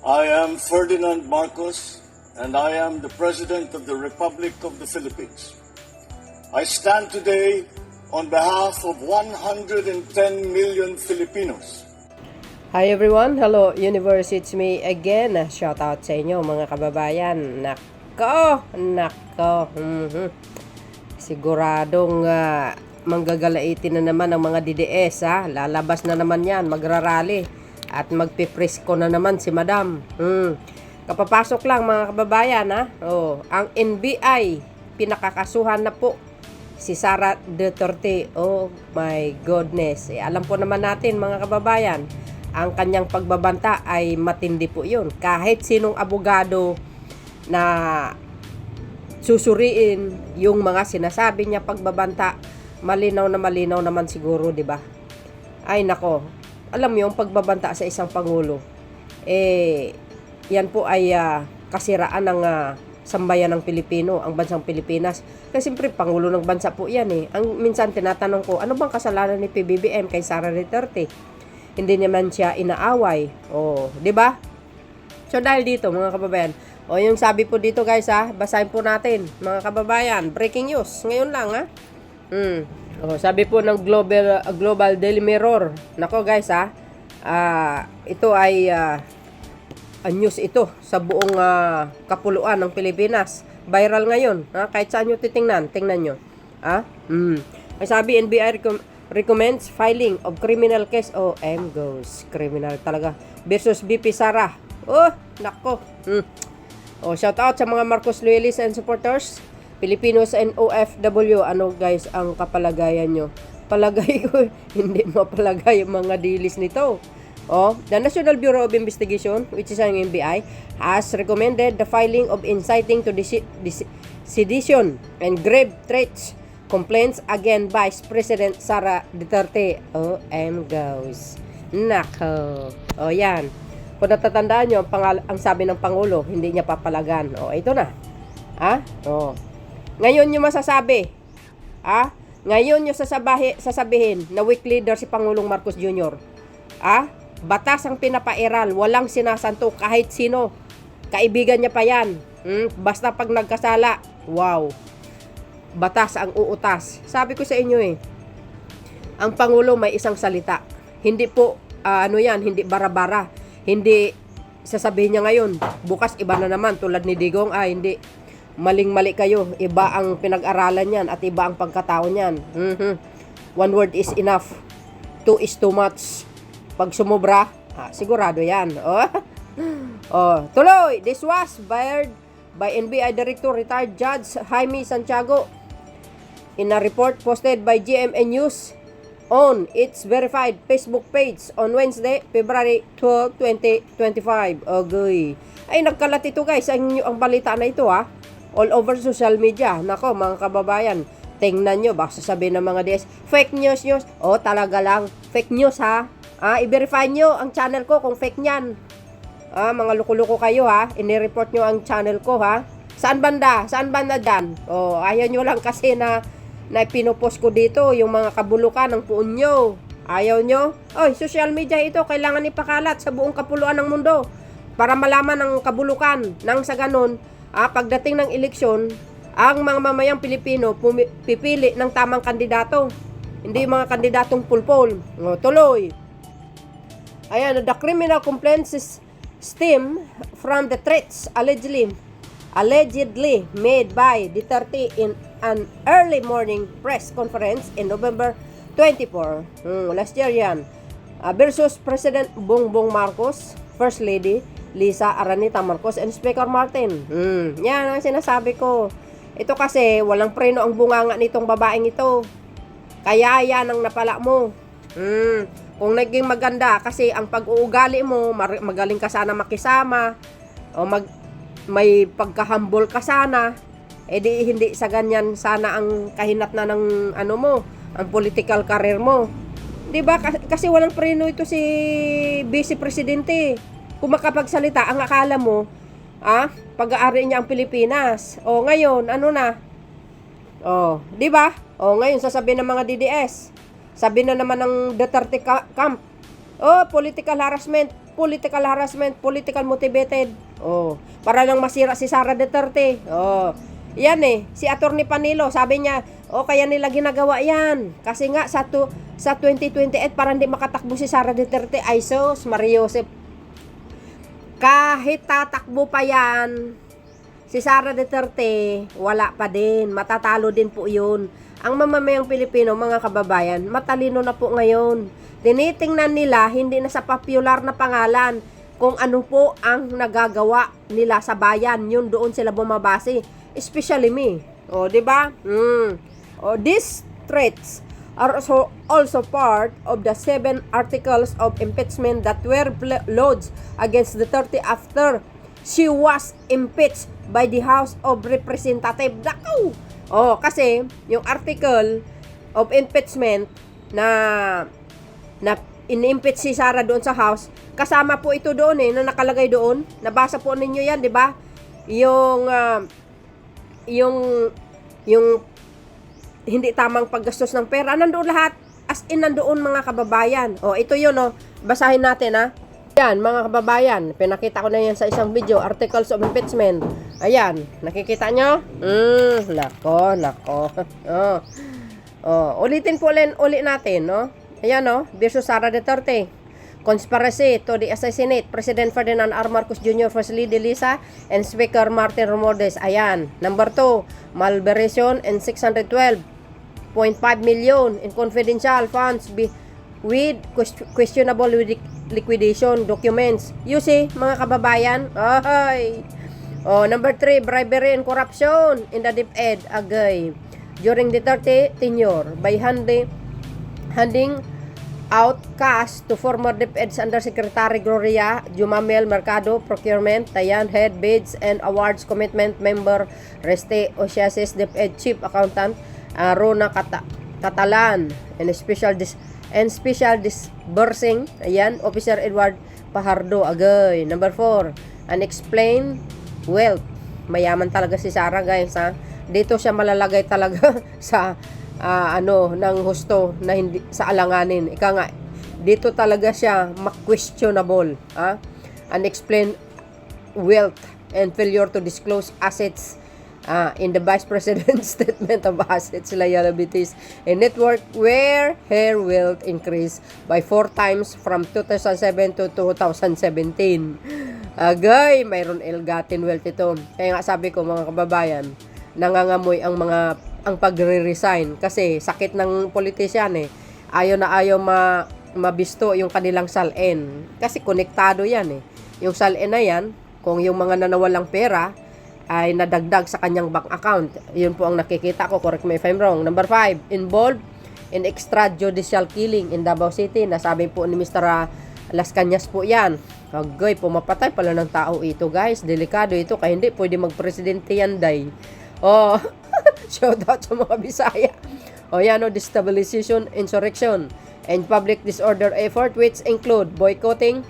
I am Ferdinand Marcos, and I am the President of the Republic of the Philippines. I stand today on behalf of 110 million Filipinos. Hi everyone, hello universe, it's me again. Shout out sa inyo mga kababayan. Nako. Siguradong manggagalaitin na naman ang mga DDS ha. Lalabas na naman yan, magrarally. At magpipresko na naman si Madam. Kapapasok lang mga kababayan ha. Ang NBI pinakakasuhan na po si Sara Duterte. Oh my goodness. Alam po naman natin mga kababayan, ang kanyang pagbabanta ay matindi po yun. Kahit sinong abogado na susuriin yung mga sinasabi niya pagbabanta, malinaw naman siguro, di ba? Ay nako, alam mo yung pagbabanta sa isang pangulo, yan po ay kasiraan ng sambayan ng Pilipino, ang bansang Pilipinas. Kasi siyempre, pangulo ng bansa po yan eh. Ang minsan tinatanong ko, ano bang kasalanan ni PBBM kay Sara Duterte? Hindi naman siya inaaway. Di ba? So dahil dito mga kababayan, yung sabi po dito guys basahin po natin mga kababayan. Breaking news ngayon lang sabi po ng Global Daily Mirror. Nako guys ito ay news ito sa buong kapuluan ng Pilipinas. Viral ngayon kahit saan nyo tingnan nyo Ay sabi, NBI recommends filing of criminal case. Goes criminal talaga versus BP Sara. Nako. Shout out sa mga Marcos loyalists and supporters, Filipinos and OFW. Ano guys ang kapalagayan nyo? Palagay ko hindi mapalagay yung mga dilis nito. The National Bureau of Investigation, which is ang NBI, has recommended the filing of inciting to sedition and grave threats complaints against Vice President Sara Duterte. Goes. Nako. Yan. Kung natatandaan nyo, ang sabi ng Pangulo, hindi niya papalagan. Ito na. Ngayon nyo masasabi. Ngayon nyo sasabihin na weak leader si Pangulong Marcos Jr. Batas ang pinapairal, walang sinasanto kahit sino. Kaibigan niya pa yan. Basta pag nagkasala, wow. Batas ang uutas. Sabi ko sa inyo ang Pangulo may isang salita. Hindi po, hindi bara-bara. Hindi sasabihin niya ngayon, bukas iba na naman tulad ni Digong, hindi. Maling-mali kayo. Iba ang pinag-aralan niyan at iba ang pagkatao niyan. One word is enough. Two is too much. Pag sumubra, sigurado yan. Tuloy, this was fired by NBI Director Retired Judge Jaime Santiago in a report posted by GMA News on its verified Facebook page on Wednesday, February 12, 2025. Ay, nagkalat ito guys. Ang balita na ito all over social media. Nako mga kababayan, tingnan nyo. Baka sasabihin ng mga DS, fake news. Talaga lang. Fake news i-verify nyo ang channel ko kung fake nyan. Mga luko-luko kayo ini-report nyo ang channel ko Saan banda dyan? Ayaw nyo lang kasi na pinopost ko dito yung mga kabulukan ng puon nyo. Ayaw nyo? Social media ito, kailangan ipakalat sa buong kapuluan ng mundo para malaman ang kabulukan. Nang sa ganun, pagdating ng eleksyon, ang mga mamayang Pilipino pipili ng tamang kandidato. Hindi mga kandidatong pulpol. Tuloy. Ayan, the criminal complaints stem from the threats allegedly made by Duterte in an early morning press conference in November 24. Last year yan. Versus President Bongbong Marcos, First Lady Lisa Araneta Marcos, and Speaker Martin. Yan ang sinasabi ko. Ito kasi, walang preno ang bunganga nitong babaeng ito. Kaya yan ang napala mo. Kung naging maganda, kasi ang pag-uugali mo, magaling ka sana makisama, may pagka-humble ka sana, di hindi sa ganyan sana ang kahinat na ng ang political career mo. Diba? Kasi walang preno ito si Vice Presidente. Kung makapagsalita, ang akala mo, pag-aari niya ang Pilipinas. Ngayon, ano na? Diba? Ngayon, sasabihin ng mga DDS. Sabi na naman ng Duterte camp, political harassment. political harassment, political motivated. Oh, para lang masira si Sara Duterte. Oh, yan si Attorney Panilo, sabi niya, kaya nila ginagawa yan. Kasi nga, sa 2028, para hindi makatakbo si Sara Duterte. Ay sus, Mariosep. Kahit tatakbo pa yan, si Sara Duterte, wala pa din. Matatalo din po yun. Ang mamamayang Pilipino, mga kababayan, matalino na po ngayon. Tinitingnan nila, hindi na sa popular na pangalan, kung ano po ang nagagawa nila sa bayan. Yun doon sila bumabase. Especially me. Di ba? These threats are also part of the 7 articles of impeachment that were lodged against Duterte after she was impeached by the House of Representatives. Nako! Kasi yung article of impeachment na in-impeach si Sara doon sa House, kasama po ito doon na nakalagay doon. Nabasa po ninyo yan, di ba? Yung hindi tamang paggastos ng pera, nandoon lahat. As in, nandoon, mga kababayan. Ito yun, basahin natin, Yan, mga kababayan, pinakita ko na yan sa isang video, articles of impeachment. Ayan, nakikita nyo? Nako. Ulitin po ulit natin, Ayan, versus Sara Duterte. Conspiracy to the assassinate President Ferdinand R. Marcos Jr., First Lady Lisa, and Speaker Martin Romualdez. Ayan. Number 2, malversation and 612.5 million in confidential funds with questionable liquidation documents. You see, mga kababayan? Number 3, bribery and corruption in the DepEd. Agay. During the 30 tenure by handing out cash to former DepEd's Undersecretary Gloria Jumamel Mercado, Procurement, Tayan, Head, Bids, and Awards Commitment Member Reste Osiasis, DepEd Chief Accountant Rona Catalan, and special disbursing, Officer Edward Pajardo. Agay. Number 4, unexplained wealth. Mayaman talaga si Sara, guys, Dito siya malalagay talaga sa ng husto na hindi sa alanganin. Ika nga, dito talaga siya questionable. Unexplained wealth and failure to disclose assets in the Vice President's Statement of Assets, Liabilities, and Net Worth, where her wealth increased by 4 times from 2007 to 2017. Agay, mayroon ill-gotten wealth ito. Kaya nga sabi ko, mga kababayan, nangangamoy ang pagre-resign kasi sakit ng politician ayaw na ayaw mabisto yung kanilang salin kasi konektado yan yung salin na yan, kung yung mga nanawalang pera ay nadagdag sa kanyang bank account, yun po ang nakikita ko. Correct me if I'm wrong. Number 5, involved in extrajudicial killing in Davao City. Nasabi po ni Mr. Las Cañas po yan. Agay, pumapatay pala ng tao ito, guys. Delikado ito, kaya hindi pwede magpresidente yan, day. Shout out sa mga Bisaya. Destabilization, insurrection, and public disorder effort, which include boycotting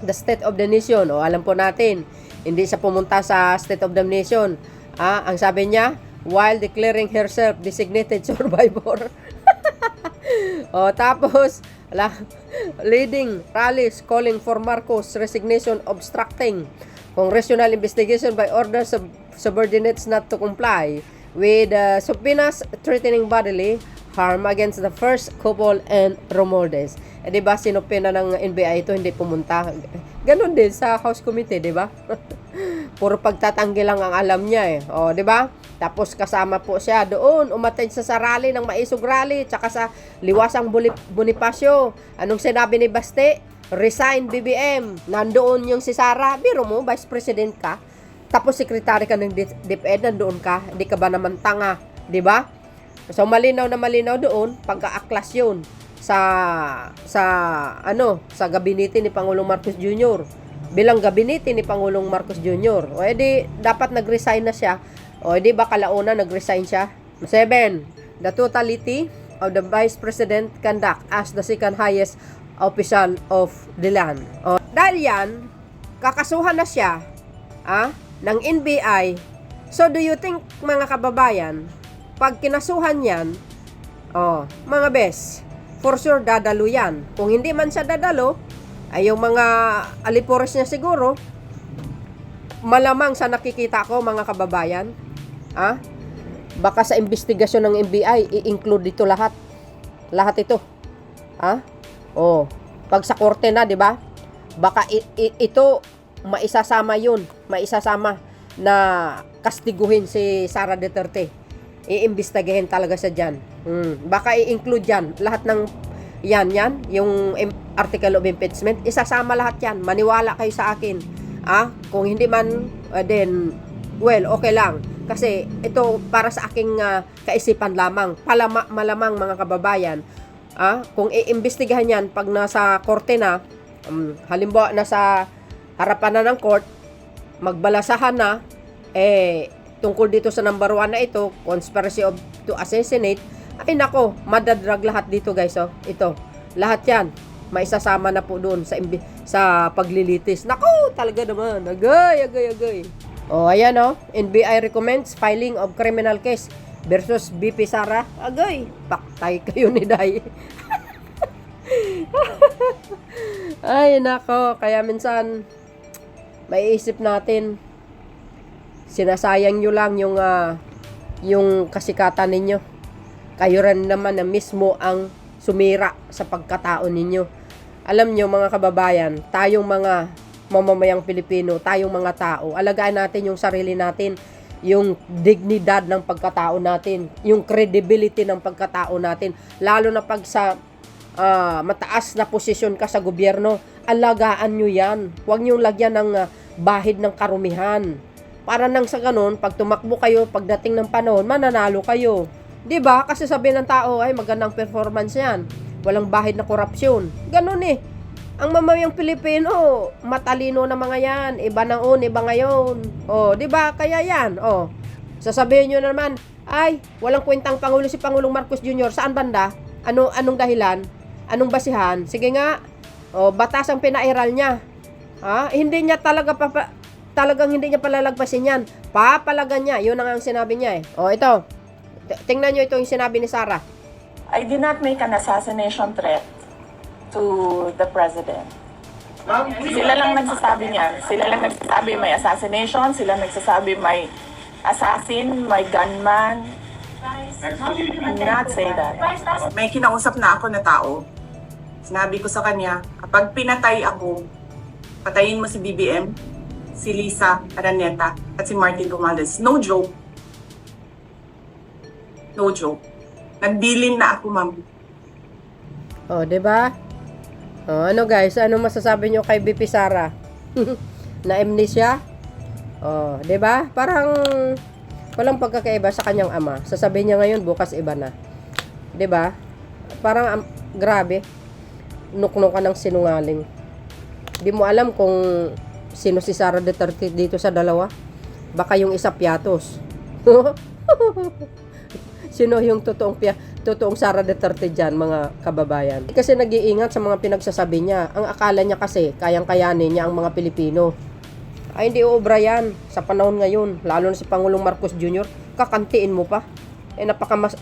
the State of the Nation. Alam po natin, hindi siya pumunta sa State of the Nation. Ang sabi niya, while declaring herself designated survivor. Tapos, leading rallies calling for Marcos' resignation, obstructing congressional investigation by orders of subordinates not to comply with subpoenas threatening bodily harm against the first couple and Romualdez. Diba, sinupina ng NBI ito, hindi pumunta. Ganon din sa House Committee, diba? Puro pagtatanggi lang ang alam niya diba? Tapos kasama po siya doon, umattend sa rally ng Maisog Rally, tsaka sa Liwasang Bonifacio. Anong sinabi ni Baste? Resign BBM. Nandoon yung si Sara. Biro mo, Vice President ka. Tapos secretary ka ng DepEd, nandoon ka. Hindi ka ba naman tanga? Diba? So malinaw na malinaw doon, pagka-aklas yun sa gabinete ni Pangulong Marcos Jr. Bilang gabinete ni Pangulong Marcos Jr. O edi, dapat nag-resign na siya. O edi, baka launa nag-resign siya. 7. The totality of the Vice President conduct as the second highest official of the land. Dahil yan, kakasuhan na siya ng NBI. So, do you think, mga kababayan, pag kinasuhan yan, mga bes, for sure dadalo yan. Kung hindi man siya dadalo, Ay yung mga alipores niya siguro, malamang sa nakikita ko mga kababayan, baka sa investigasyon ng NBI i-include dito lahat. Lahat ito. Pag sa korte na, 'di ba? Baka ito maisasama na kastiguhin si Sara Duterte. Iimbestigahin talaga sa diyan. Baka i-include yan lahat ng yan yung article of impeachment, isasama lahat yan. Maniwala kayo sa akin. Kung hindi man, then, well, okay lang. Kasi ito para sa aking kaisipan lamang. Malamang mga kababayan, kung iimbestigahan yan pag nasa korte na, halimbawa nasa harapan na ng court, magbalasahan na, tungkol dito sa number 1 na ito, conspiracy to assassinate, ay nako, madadrag lahat dito guys. Ito, lahat yan maisasama na po doon sa paglilitis. Nako, talaga naman, agay. Ayan NBI recommends filing of criminal case versus BP Sara. Agay, paktay kayo ni Day. Ay nako, kaya minsan maiisip natin, sinasayang nyo lang yung kasikatan ninyo. Kayo rin naman na mismo ang sumira sa pagkatao ninyo. Alam nyo mga kababayan, tayong mga mamamayang Pilipino, tayong mga tao, alagaan natin yung sarili natin, yung dignidad ng pagkatao natin, yung credibility ng pagkatao natin, lalo na pag sa mataas na posisyon ka sa gobyerno, alagaan nyo yan. Huwag nyo lagyan ng bahid ng karumihan. Para nang sa ganun, pag tumakbo kayo, pagdating ng panahon, mananalo kayo. 'Di ba? Kasi sabi ng tao, ay magandang performance 'yan. Walang bahid na korupsyon. Ganun Ang mamamayang Pilipino, matalino na mga 'yan. Iba noon, iba ngayon. 'di ba? Kaya 'yan. Sasabihin niyo naman, ay, walang kwentang pangulo si Pangulong Marcos Jr. Saan banda? Anong dahilan? Anong basihan? Sige nga. Batas ang pinairal niya. Hindi niya talagang hindi niya palalagpasin yan. Papalagan niya. Yun ang sinabi niya ito. Tingnan nyo ito yung sinabi ni Sara. I did not make an assassination threat to the president. Sila lang nagsasabi niyan. Sila lang nagsasabi may assassination. Sila nagsasabi may assassin, may gunman. I did not say that. May kinausap na ako na tao. Sinabi ko sa kanya, kapag pinatay ako, patayin mo si BBM, si Lisa Araneta, at si Martin Romualdez. No joke. No joke. Nagbilin na ako, ma'am. Diba? Ano guys, ano masasabi nyo kay BP Sara? Na amnesia? Diba? Parang walang pagkakaiba sa kanyang ama. Sasabihin niya ngayon, bukas iba na. Diba? Parang grabe. Nuknok ka ng sinungaling. Di mo alam kung sino si Sara Duterte dito sa dalawa. Baka yung isa piatos. Sino yung totoong Sara Duterte dyan, mga kababayan? Kasi nag-iingat sa mga pinagsasabi niya. Ang akala niya kasi, kayang-kayanin niya ang mga Pilipino. Ay, hindi uubra yan sa panahon ngayon. Lalo na si Pangulong Marcos Jr. Kakantiin mo pa.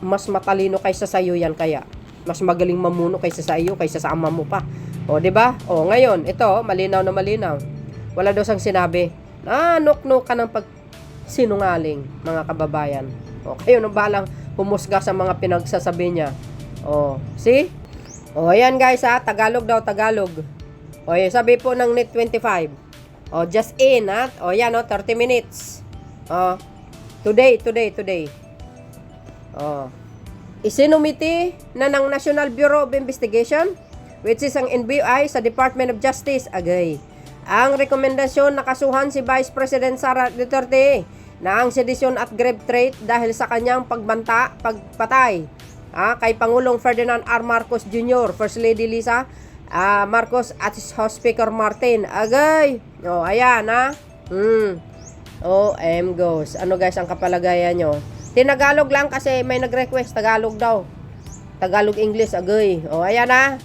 Mas matalino kaysa sa iyo yan kaya. Mas magaling mamuno kaysa sa iyo, kaysa sa ama mo pa. Diba? Ngayon, ito, malinaw na malinaw. Wala daw siyang sinabi. Nuk-nuk ka ng sinungaling, mga kababayan. Kayo nang balang humusga sa mga pinagsasabi niya. See? Ayan guys Tagalog daw, Tagalog. Sabi po ng Net 25. Just in yan 30 minutes. Today. Isinumiti na ng National Bureau of Investigation, which is ang NBI sa Department of Justice, ang rekomendasyon na kasuhan si Vice President Sara Duterte na ang sedisyon at grave threat dahil sa kanyang pagpatay kay Pangulong Ferdinand R. Marcos Jr., First Lady Lisa Marcos at House Speaker Martin. Ayan goes. Ano guys ang kapalagayan nyo? Tinagalog lang kasi may nag-request Tagalog daw. Tagalog English, ayan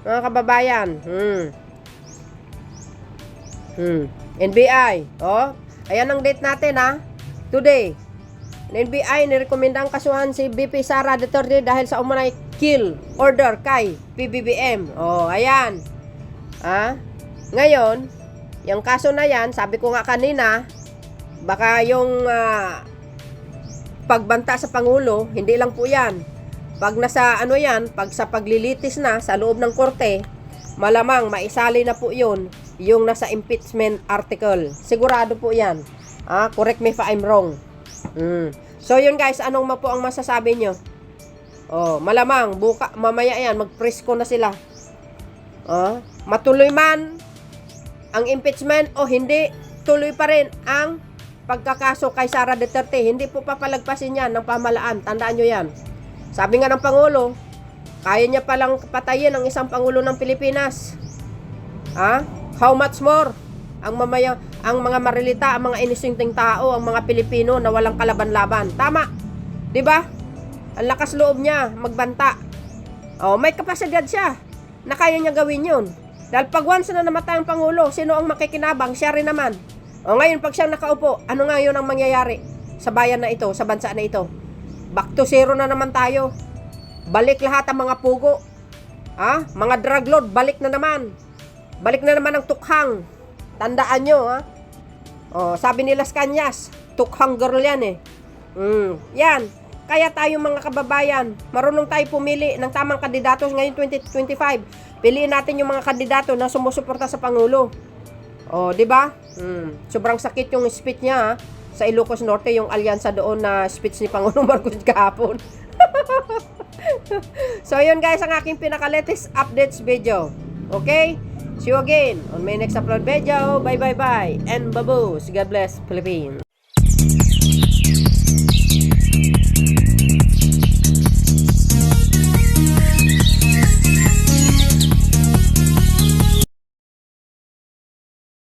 mga kababayan. NBI. Ayan ang date natin today. NBI nirekomenda ang kasuhan si BP Sara Duterte dahil sa umunay kill order kay PBBM. Ayan. Ngayon, yung kaso na yan, sabi ko nga kanina, baka yung pagbanta sa Pangulo, hindi lang po yan. Pag nasa ano yan, pag sa paglilitis na sa loob ng korte, malamang maisali na po yun yung nasa impeachment article. Sigurado po yan. Correct me if I'm wrong. So yun guys, anong po ang masasabi nyo? Malamang mamaya yan, magpresko na sila. Matuloy man ang impeachment o hindi, tuloy pa rin ang pagkakaso kay Sara Duterte. Hindi po papalagpasin yan ng pamahalaan. Tandaan nyo yan. Sabi nga ng Pangulo, kaya niya palang patayin ang isang Pangulo ng Pilipinas. How much more? Ang mga marilita, ang mga inisingting tao, ang mga Pilipino na walang kalaban-laban. Tama. 'Di ba? Ang lakas loob niya magbanta. May kapasidad siya na kaya niya gawin 'yun. Dahil pag once na namatay ang Pangulo, sino ang makikinabang? Siya rin naman. Ngayon pag siyang nakaupo, ano nga 'yun ang mangyayari sa bayan na ito, sa bansa na ito? Back to zero na naman tayo. Balik lahat ang mga pugo. Mga drug lord, balik na naman. Balik na naman ang tukhang. Tandaan nyo, sabi ni Las Cañas, tukhang girl yan Yan. Kaya tayo mga kababayan, marunong tayo pumili ng tamang kandidato ngayon 2025. Piliin natin yung mga kandidato na sumusuporta sa Pangulo. Di ba? Sobrang sakit yung speech niya sa Ilocos Norte, yung alyansa doon na speech ni Pangulong Marcos kahapon. So yun guys, ang aking pinaka-latest updates video. Okay? See you again on my next upload video. Bye bye bye and baboos. God bless Philippines.